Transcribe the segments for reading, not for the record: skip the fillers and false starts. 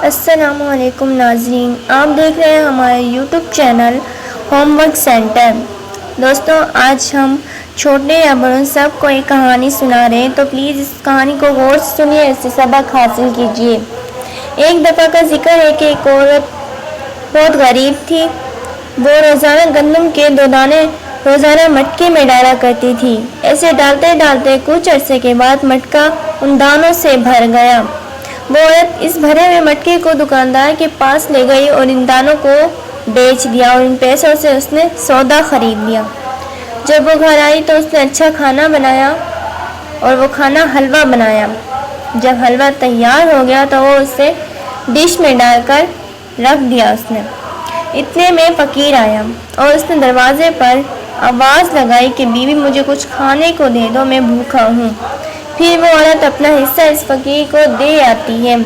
السلام علیکم ناظرین، آپ دیکھ رہے ہیں ہمارے YouTube channel home work centre. دوستوں، آج ہم چھوٹے یا بڑوں سب کو ایک کہانی سنا رہے ہیں، تو پلیز اس کہانی کو غور سے سنیے، اس سے سبق حاصل کیجیے۔ ایک دفعہ کا ذکر ہے کہ ایک عورت بہت غریب تھی۔ وہ روزانہ گندم کے 2 دانے روزانہ مٹکے میں ڈالا کرتی تھی۔ ایسے ڈالتے ڈالتے کچھ عرصے کے بعد مٹکا ان دانوں سے بھر گیا۔ وہ عورت اس بھرے ہوئے مٹکے کو دکاندار کے پاس لے گئی اور ان دانوں کو بیچ دیا، اور ان پیسوں سے اس نے سودا خرید لیا۔ جب وہ گھر آئی تو اس نے اچھا کھانا بنایا، اور وہ کھانا حلوہ بنایا۔ جب حلوہ تیار ہو گیا تو وہ اسے ڈش میں ڈال کر رکھ دیا اس نے۔ اتنے میں فقیر آیا اور اس نے دروازے پر آواز لگائی کہ بیوی مجھے کچھ کھانے کو دے دو، میں بھوکا ہوں۔ پھر وہ عورت اپنا حصہ اس فقیر کو دے آتی ہے،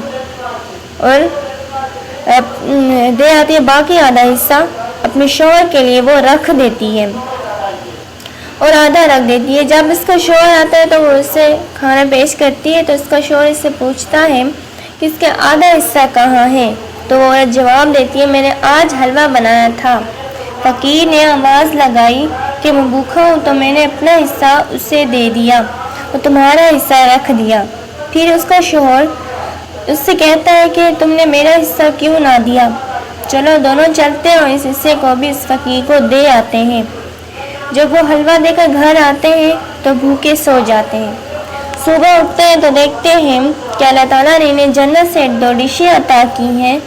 باقی آدھا حصہ اپنے شوہر کے لیے وہ رکھ دیتی ہے اور آدھا رکھ دیتی ہے۔ جب اس کا شوہر آتا ہے تو وہ اسے کھانا پیش کرتی ہے، تو اس کا شوہر اس سے پوچھتا ہے کہ اس کا آدھا حصہ کہاں ہے؟ تو وہ عورت جواب دیتی ہے، میں نے آج حلوہ بنایا تھا۔ فقیر نے آواز لگائی کہ میں بھوکا ہوں، تو میں نے اپنا حصہ اسے دے دیا اور تمہارا حصہ رکھ دیا۔ پھر اس کا شوہر اس سے کہتا ہے کہ تم نے میرا حصہ کیوں نہ دیا؟ چلو دونوں چلتے ہیں اور اس حصے کو بھی اس فقیر کو دے آتے ہیں۔ جب وہ حلوہ دے کر گھر آتے ہیں تو بھوکے سو جاتے ہیں۔ صبح اٹھتے ہیں تو دیکھتے ہیں کہ اللہ تعالیٰ نے انہیں جنت سے 2 ڈشیں عطا کی ہیں۔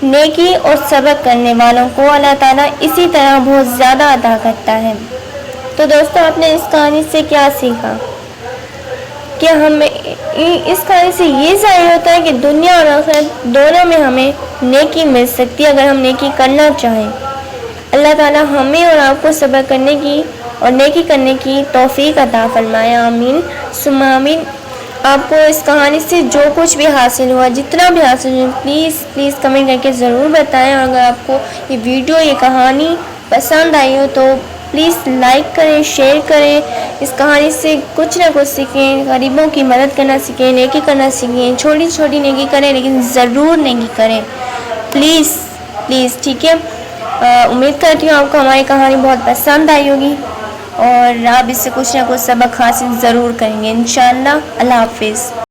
نیکی اور صبر کرنے والوں کو اللہ تعالیٰ اسی طرح بہت زیادہ عطا کرتا ہے۔ تو دوستوں، آپ نے اس کہانی سے کیا سیکھا؟ کہ ہمیں اس کہانی سے یہ ظاہر ہوتا ہے کہ دنیا اور آخرت دونوں میں ہمیں نیکی مل سکتی ہے اگر ہم نیکی کرنا چاہیں۔ اللہ تعالیٰ ہمیں اور آپ کو صبر کرنے کی اور نیکی کرنے کی توفیق عطا فرمائے، آمین ثم آمین۔ آپ کو اس کہانی سے جو کچھ بھی حاصل ہوا، جتنا بھی حاصل ہوا، پلیز کمنٹ کر کے ضرور بتائیں، اور اگر آپ کو یہ ویڈیو، یہ کہانی پسند آئی ہو تو پلیز لائک کریں، شیئر کریں۔ اس کہانی سے کچھ نہ کچھ سیکھیں، غریبوں کی مدد کرنا سیکھیں، نیکی کرنا سیکھیں۔ چھوٹی چھوٹی نیکی کریں لیکن ضرور نیکی کریں، پلیز ٹھیک ہے۔ امید کرتی ہوں آپ کو ہماری کہانی بہت پسند آئی ہوگی اور آپ اس سے کچھ نہ کچھ سبق حاصل ضرور کریں گے انشاءاللہ۔ اللہ حافظ۔